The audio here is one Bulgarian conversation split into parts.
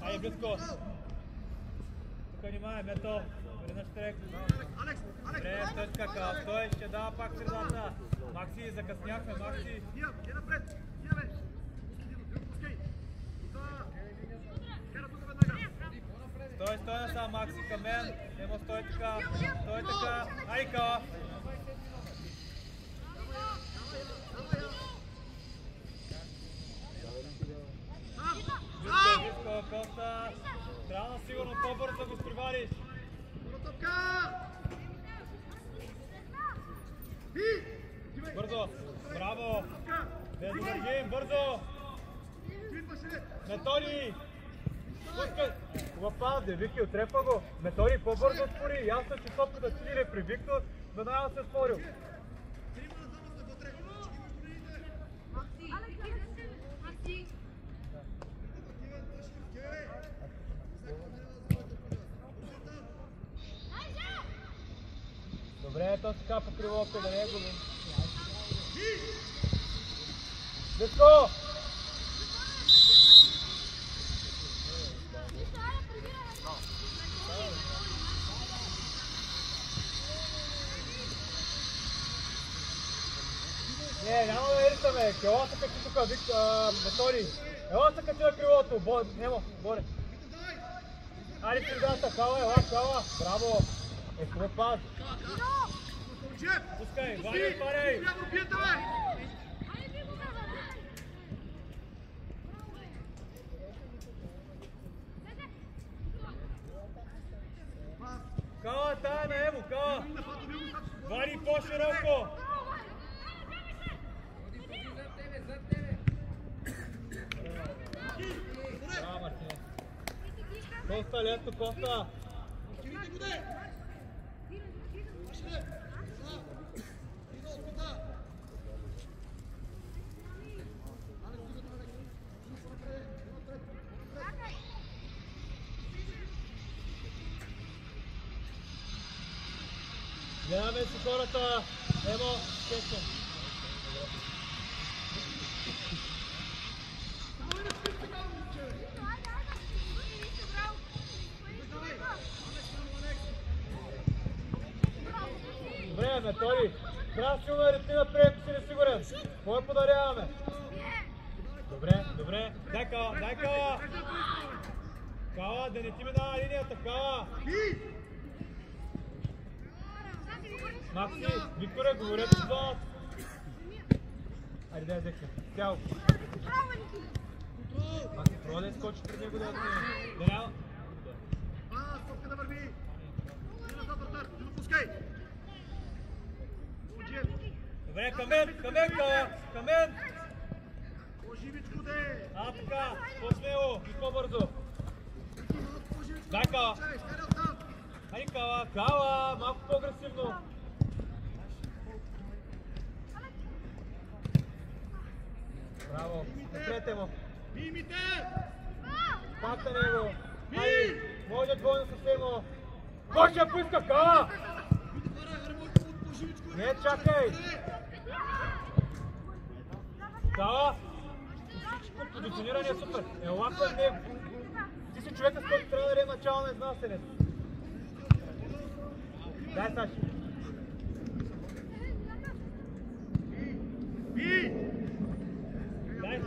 Айде, близко. Тук внимай, мето. Веднъж трек. Добре, той скака. Той ще дава пак средата. Макси, закъсняхме, Макси. Стой насам, Макси, към мен. Немо, стой така. Стой така. Айка. Близко, Коста. Трябва сигурно по-бързо да го изпревариш. Бързо. Браво. Да задържим. Бързо. Методи. Пускай. Лапа, Вики, отрепа го. Методи, по-бързо отвори. Ясно, че топката си е при Виктор, но няма се спорил. Добре, то сега по кривото, да не е губим. Деско! Не, няма да еритаме. Ела се качи тук, Методи. Ела се качи на кривото. Немо, Боре. Айде средата, Кала, ела, Кала. Браво. Хубав пас. Пускай, Ваня, отваряй. Кала, тая на Емо, Кала. Вади по-широко. Браво, Мартине. Коста, лето, Коста. Гледаме си хората. Емо, Кесо. Добре, Методи. Трябва да си умерите напред, ако си несигурен. Кой подаряваме? Добре. Дай Кала, дай Кала. Кала, да не ти минава линията, Кала. Макси, Викторе, говорете с вас. Айде, дай Зекса. Тяло. Макси, пробва да изкочи пред него да отмине. Да няма. Стопка да върви. Не допускай. Добре, към мен, Кала. Към мен. По-живичко де. Така, по-смело и по-бързо. Дай Кала. Айде Кала, малко по-агресивно. Браво, напрете му. Мимите! Пак на него. Айде, може двойно с Емо. Кой ще пуска, Кала? Не, чакай. Кала, позициониране е супер. Ела към него. Ти си човека, с който трябва да даде начало на изнасенето. Дай, Саши. Дай.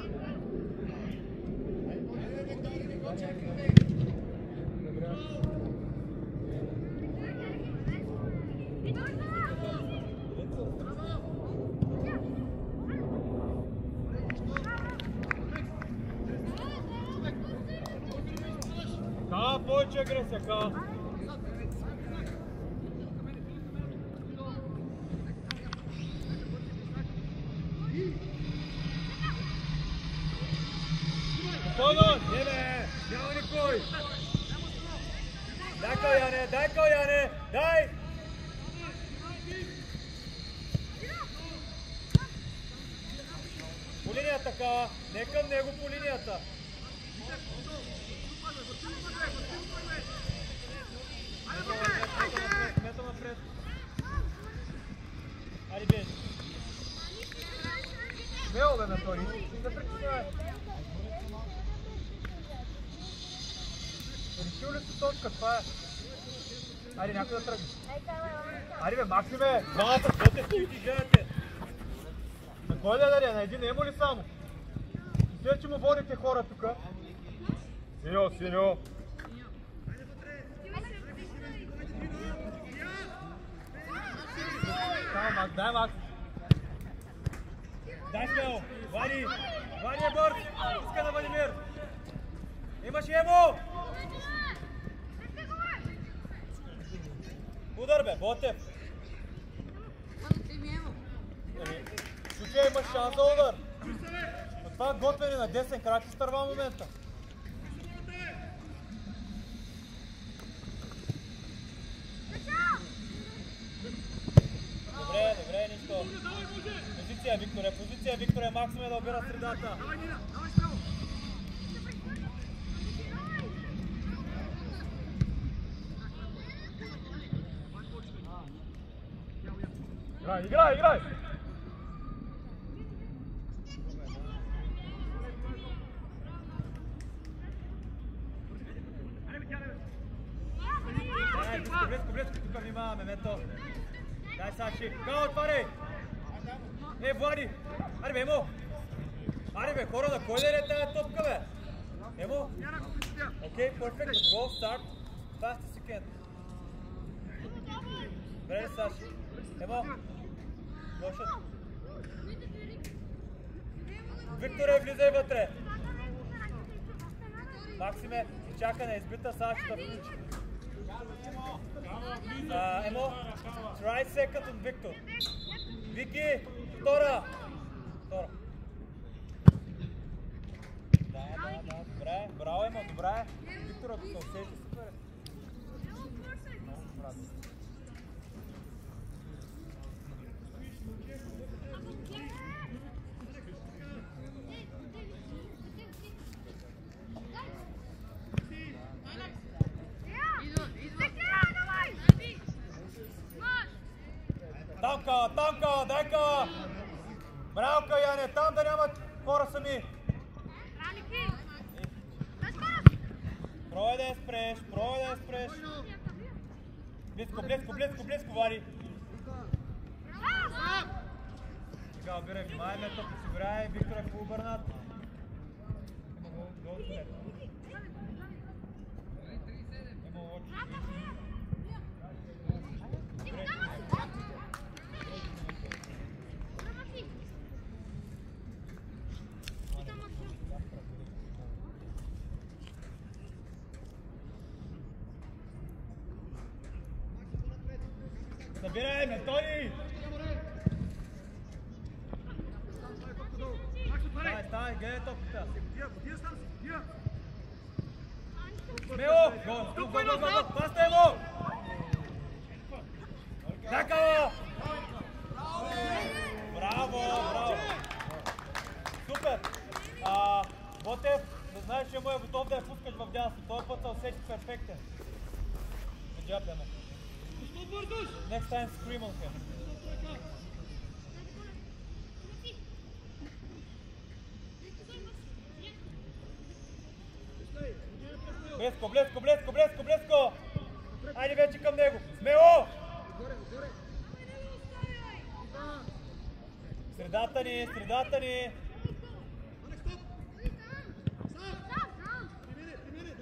Кала, повече агресия, Кала. Спокойно! Не бе! Няма никой! Дай Каляне! Дай Каляне! Дай! По линията, Кала! Не към него, по линията! Мето напред! Айде, бей! Смело бе, Методи! Не се притеснявай! Решил ли си точка? Това е. Айде, някой да тръгне. Айде бе, Максиме! Двамата, стоте, стоите и гледате. На кой да даде? На един емо ли само? След че му водите хора тука. Синьо, синьо! Макс, дай Макс! Дай смело! Вади! Вади е бърз! Иска да бъде мир! Имаш емо! Удар бе, Ботев! В случая имаш шанс за удар! Но това готвене на десен крак и стърва момента. Добре, добре, нищо. Позиция, Викторе, Максиме да обира средата. Играй! Близко, тук внимаваме, мето. Дай Саши, као отваряй! Влади! Аре бе, Емо! Аре бе, хора, на кой да е тая топка, бе? Емо? Окей, perfect, let's go, start. Fast as you can. Добре, Саши. Емо? Лошът. Викторе, влизай вътре. Максиме, чакане, избита Саши да включи. Емо, try second от Виктор. Вики, втора. Да, добре. Браво, Емо, добре. Виктор, ако се усещи, супер. Танка, дай-ка! Браво, Яне, там да нямат хора сами! Пробай да я спреш! Близко, Вади! Сега обирай внимание, то подсигуряй, Виктор е пообърнат. Събирай, Методи! Стай, гледай топката! Смело! Го! Пастай му! Такава! Браво! Супер! Ботев, да знаеш, че му е готов да я пускаш в дясно. Този път се усети перфектен. Джапляме. Next time scream on him. Блеско! Айде вече към него! Смело! Средата ни!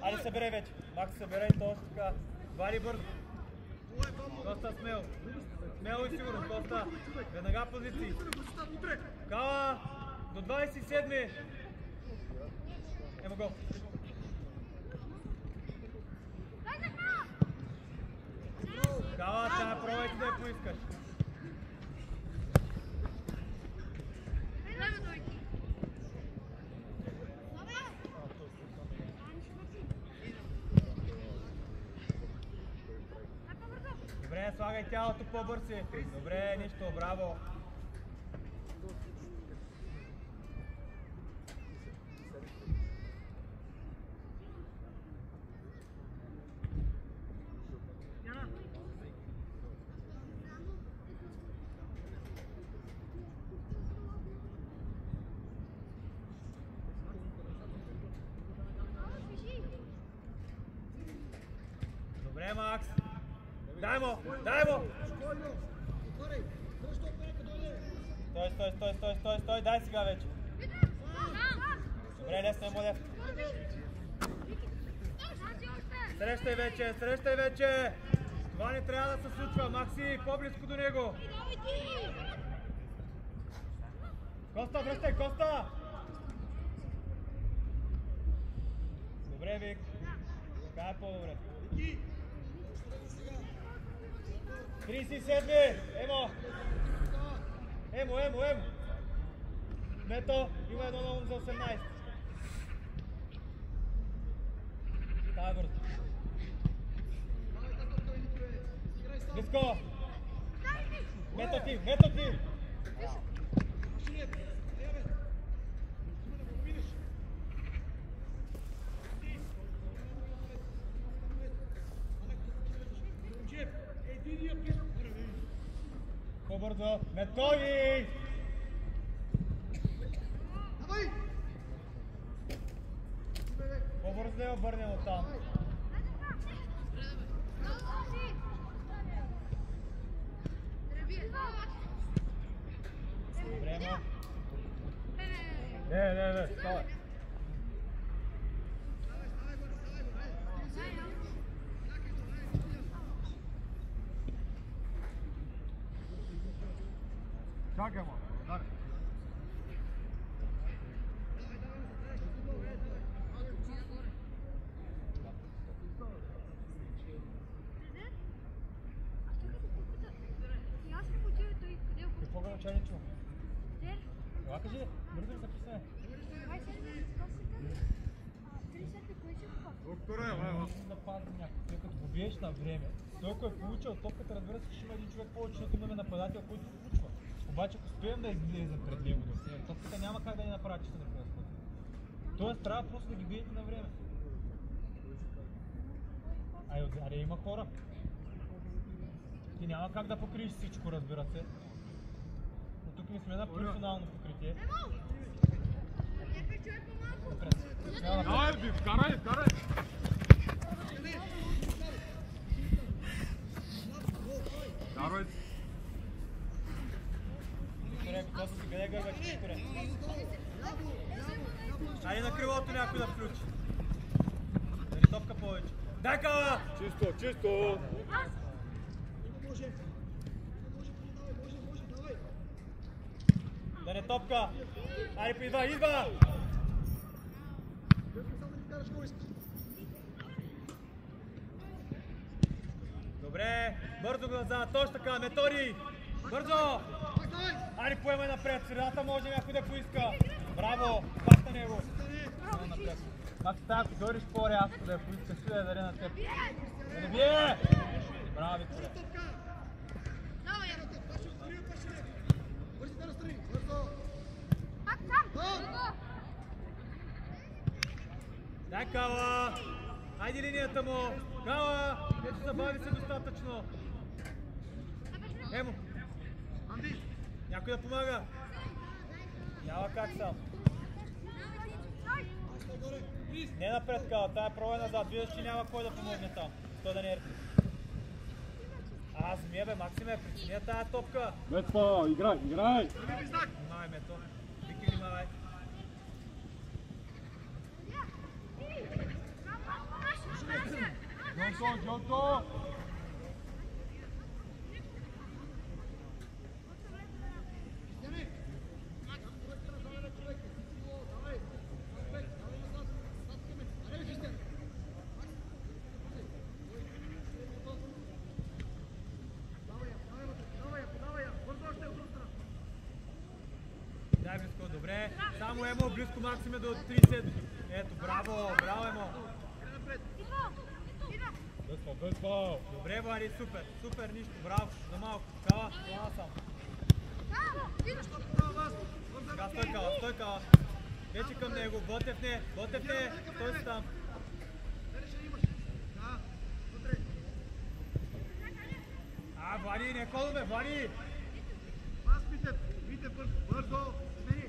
Айде събирай вече! Макс, събирай точно така. Вали бързо! Доста смело. Смело и сигурно, Коста. Веднага позиции. Кала до 27. Емо гол. Кала, тя пробвайте да я поискаш. Добре, слагай тялото по-бързи. Добре, нищо, браво. Добре, Макс. Дай му! Дай му! Стой, дай сега вече. Добре, лесно е, Модев. Срещай вече! Това не трябва да се случва, Макси, по-близко до него. Коста, връщай, Коста! Добре, Вик. Така е по-добре. 37! Емо! Мето, има едно на ум за 18. Така е бързо. Близко! Мето ти! По-бързо! Методи! По-бързо да я обърнем оттам. Време. Не, става. Чакай, ма. Дай. Какво го начали чу? Това кажи, бързо ли записаме? Доктора, да пазим някакъв, тъй като го биеш на време. Той ако е получил топката, разбира се, че има един човек повече, защото имаме нападател, който се случва. Обаче ако успеем да излезем пред него да се, топката няма как да ни направи, че се не пръсва. Тоест трябва просто да ги биете на време. Ай, отзаре има хора. Ти няма как да покриеш всичко, разбира се. Но тук не сме на професионално покритие. Давай, вкарай! Карай! Викторе, какво си къде гърбаш, Викторе? Айде на крилото някой да включи. Дали топка повече. Дай кала! Чисто! Да не топка! Айде идва! Добре, бързо го назад, точно така, Методи! Бързо! Айде поемай напред, средата може някой да поиска. Браво, пак на него. Макс, ако дойдеш по-рязко да я поискаш, да я даде на теб. Да не бие! Браво, Викторе. Дай Кала! Айде линията му! Кала! Ето забави се достатъчно! Емо! Някой да помага! Няма как сам! Не напред, Кала, тая пробва назад, виждаш, че няма кой да помогне там. Той да не е. Аз ми бе, Максиме, причиня тая топка! Мето, играй! Внимавай, Мето! Вики, внимавай! Джонто! Дай близко, добре. Само Емо, близко Максиме до 30. Ето, браво, Емо. Без. Добре, Вари, супер, нищо, браво, за малко. Кала, това сам. Сега стой Кала. Вече към него, Ботев не, стой си там. Вари, не ходове, Вари! Вите бързо! Смени!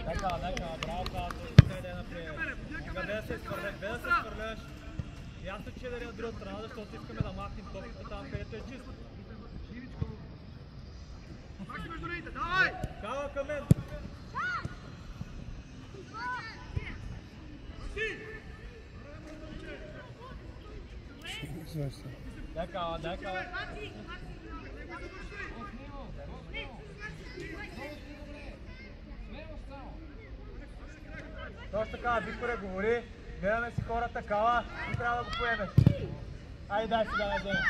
Нека, браво, Павто, да напред. Без да се свърляш. Ясно, че да не от друга страна, защото искаме да махнем топката там, където е чисто. Кава към мен! Нека. Точно така, Викторе, говори, гледаме си хората кала и трябва да го поемеш. Айде, дай сега да вземем.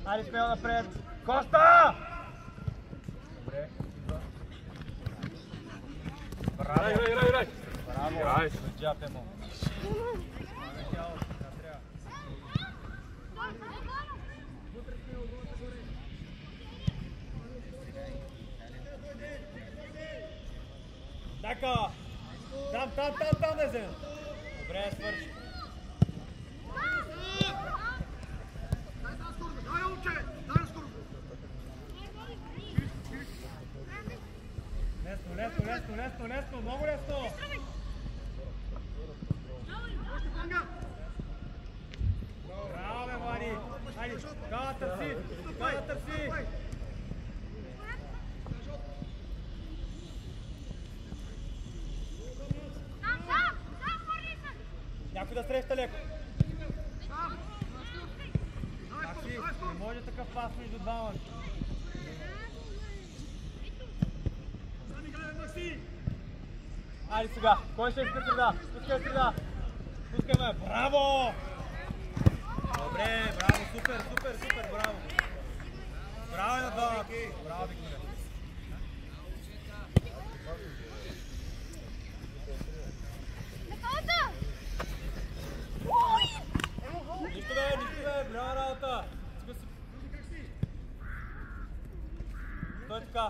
Айде, смело напред! Коста! Добре, идва. Браво! Играй! Браво! Играй! Джаб емо. Нека! Там да вземем! Добре, свърши. Лесно, много лесно! Браво, бе, Влади! Хайде, кала търси! Някой да среща леко. Макси, не може такъв пас между двама. Айде сега, кой ще иска среда? Пускай ме, браво! Добре, браво, супер, браво! Браво на двамата! Браво, Викторе! Нищо бе, браво работа! Стой така!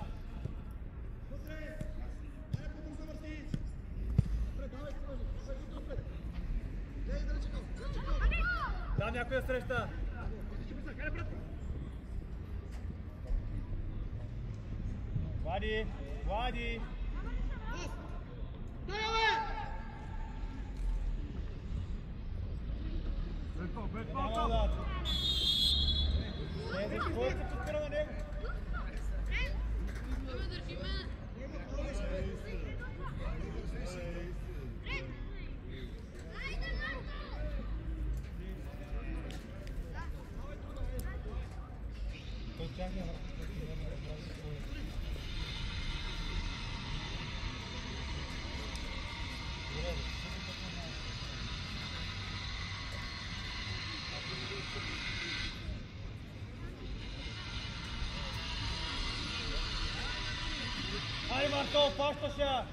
Там някой да среща! Влади! Няма да. Кой се подпира на него? Ай, Марто, пащаш я!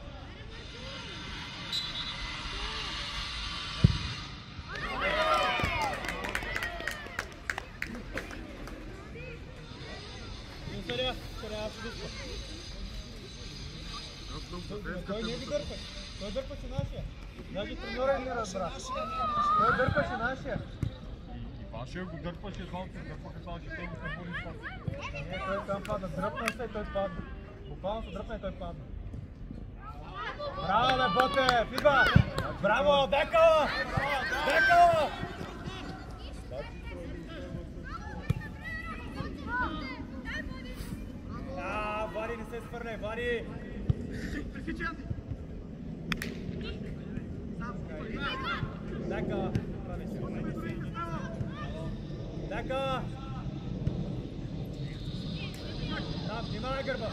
Той не ги дърпа. Той дърпаше нашия. Даже треньора не разбра. Той дърпаше нашия. И вашия го дърпаше, двамата дърпаха само, че той го събуди спорт. Не, той там падна. Дръпна се и той падна. Буквално се дръпна и той падна. Браво, бе, Ботев! Идва! Браво, Дека! Дека! Вари, не се свърне, Вари! Дека! Дека! Там, внимавай гърба!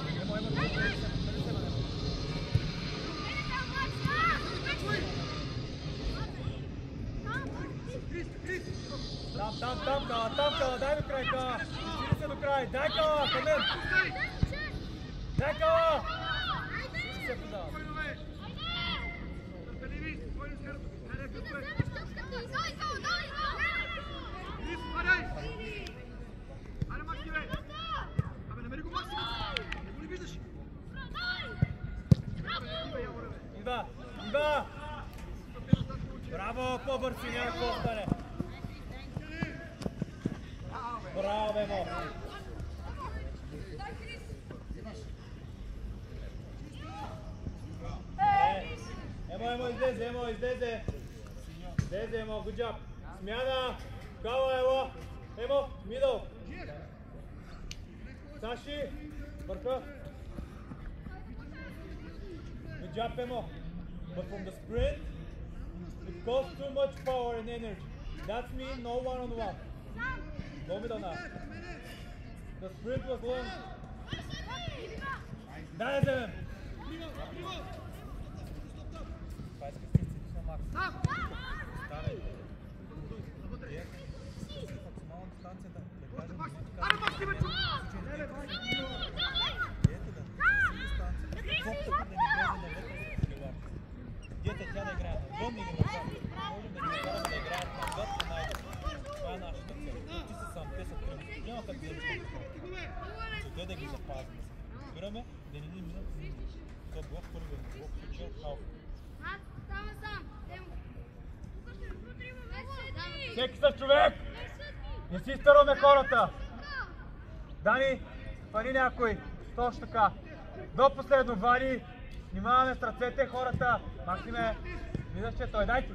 Там, Кала, дай до край, Кала. Изчини се до край. Дай, Кала, към мен. Дай, Кала. Не се подава. Идва! Браво, по-бързи, няма какво остане. Браво, Бемо! Емо, излезе! Излезе, Емо, good job! Смяна! Кала, ело! Емо, middle! Саши! Върха! Good job, Emo! But from the sprint, it costs too much power and energy. That's me, no one-on-one. Go middle now. The sprint was long. Дай вземем! Где-то тя да играят навън или навън. Можем да ги караме да играят навън и най-добре. Това е нашата цел. Ти си сам, те са тръгнат. Няма как да им ще да ги запазим. Разбираме да не ни минат за блок първен, блок печел, халф. Всеки са човек! Не си стараме хората! Дани, фани някой. Точно така. До последно, Вани. Внимаваме с ръцете хората. Максиме, виждаш, че той. Дайте!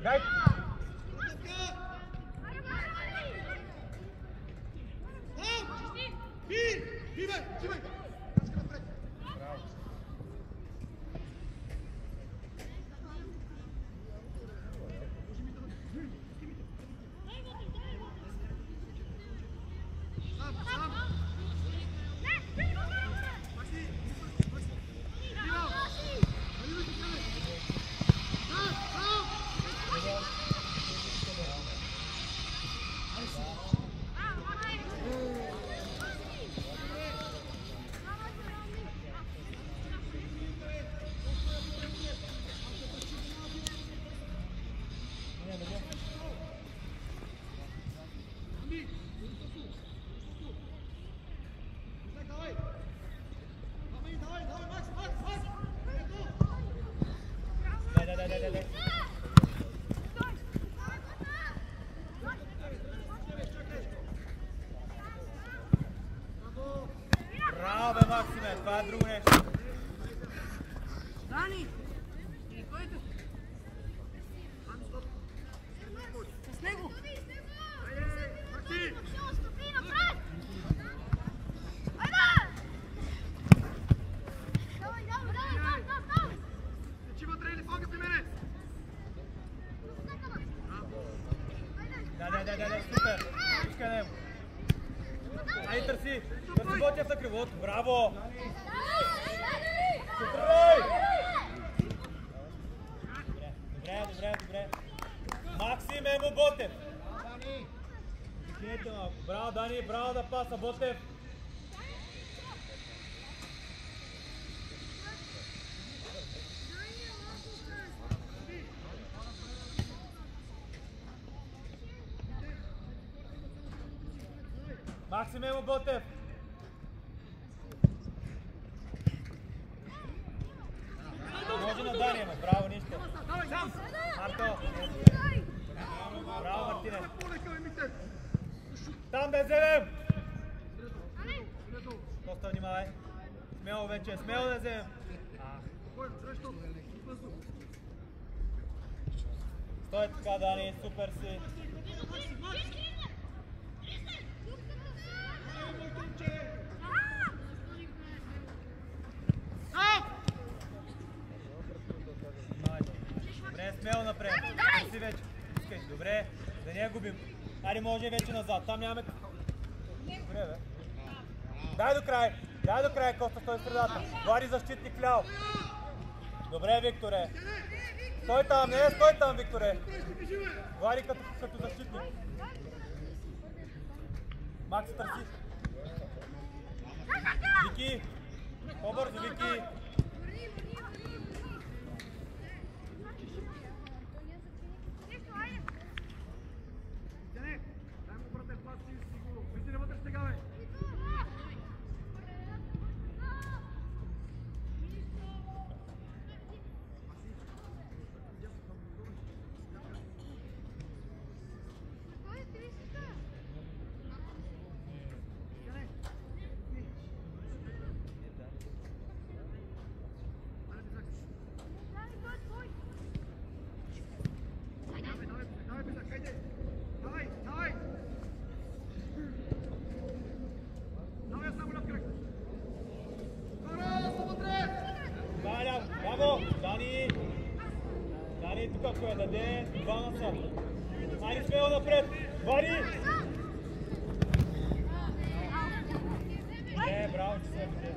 Браво, бе, Максиме, това е друго нещо. Дани! Кой е? С него! Да, супер! Пускай него! Айде, търси Ботев на кривото, браво! Добре! Максим, Емо, Ботев! Дихнете малко, браво, Дани, браво да паса, Ботев! Максим, Емо, Ботев! Може на Дани, Емо, браво, нищо! Марко! Браво, Мартине! Там бе, вземем! Доста внимавай! Смело вече, смело да вземем! Стой така, Дани, супер си! Добре, смело напред. Си вече. Пускай. Добре, да не я губим. Айде, може вече назад. Там нямаме... Добре, бе. Дай до край, Коста, стой в средата. Вари защитник ляво. Добре, Викторе. Стой там, Викторе. Вари като защитник. Макс търси. Вики! По-бързо, Вики! Дай му брате пас си сигурно. Вижте вътре сега, бе. Браво! Дани! Дани, тук ако я даде, два насам. Айде смело напред! Вари! Браво, че се виде.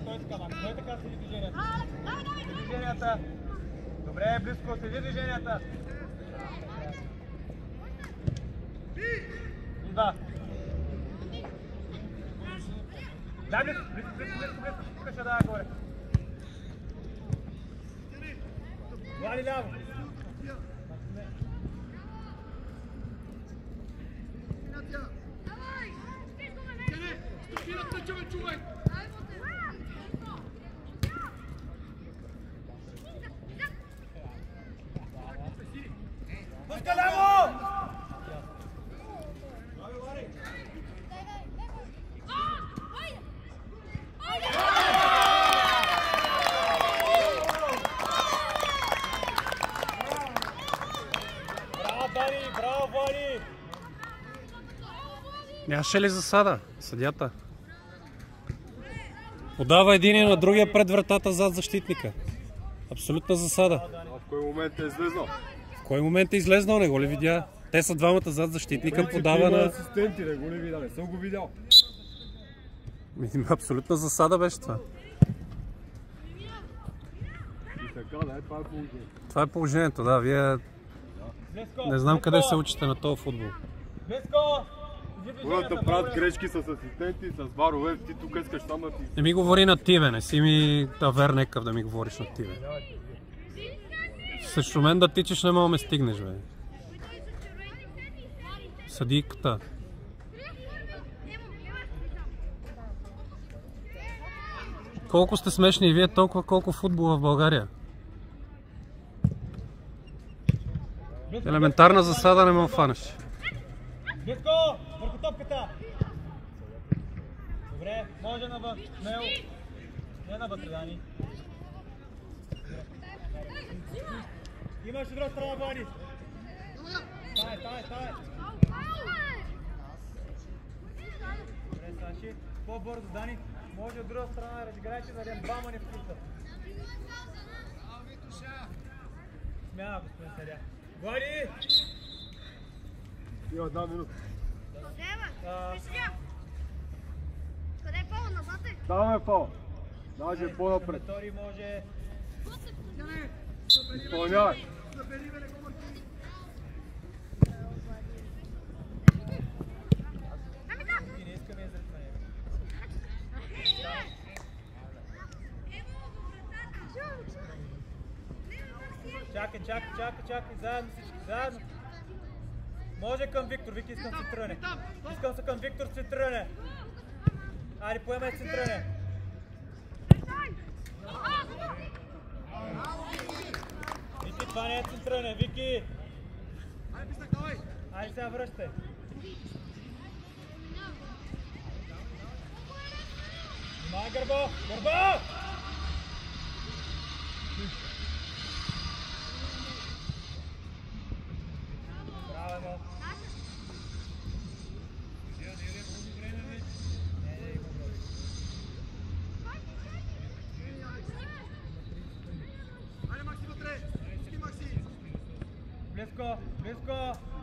Той така, Макс. Той така следи движенията. Следи движенията. Добре, близко, следи движенията. Да. Дай близко. Тук ще дава горе. Вали ляво. Пуска ляво! Браво, Вали! Нямаше ли засада, съдията? Подава един на другия пред вратата зад защитника. Абсолютна засада. В кой момент е излезнал? В кой момент е излезнал, не го ли видя? Те са двамата зад защитника, подава на... асистенти, не го ли видя? Не съм го видял. Абсолютна засада беше това. И така, да, това е положението. Това е положението, да. Вие не знам къде се учите на този футбол. Близко! Хората правят грешки с асистенти, с варове, ти тук искаш там да ти... Не ми говори на ти, бе. Не си ми тавер некъв да ми говориш на ти, бе. Срещу мен да тичаш не мога ме стигнеш, бе. Съдийката. Колко сте смешни и вие, толкова колко футбол в България. Елементарна засада не ме фанеш. Близко! Върху топката! Добре, може навън. Смело. Не навътре, Дани. Имаш от друга страна, Вани. Тае. Добре, Саши. По-бързо, Дани. Може от друга страна, разиграйте, да дадем двама не вкусат. Смяна, господин съдия. Вани! Има една минута. Къде е Павел? Назад е? Даваме фал. Даже по-напред. Тори може... Изпълнявай. Не искаме изръчване. Чакай, заедно всички, заедно. Може към Виктор, Вики, искам се тръне. Искам се към Виктор, се тръне. Айде, поемай се тръне. Вики, това не е центране, Вики! Айде сега връщай. Внимай, Гърба! Гърба! Браво! Близко!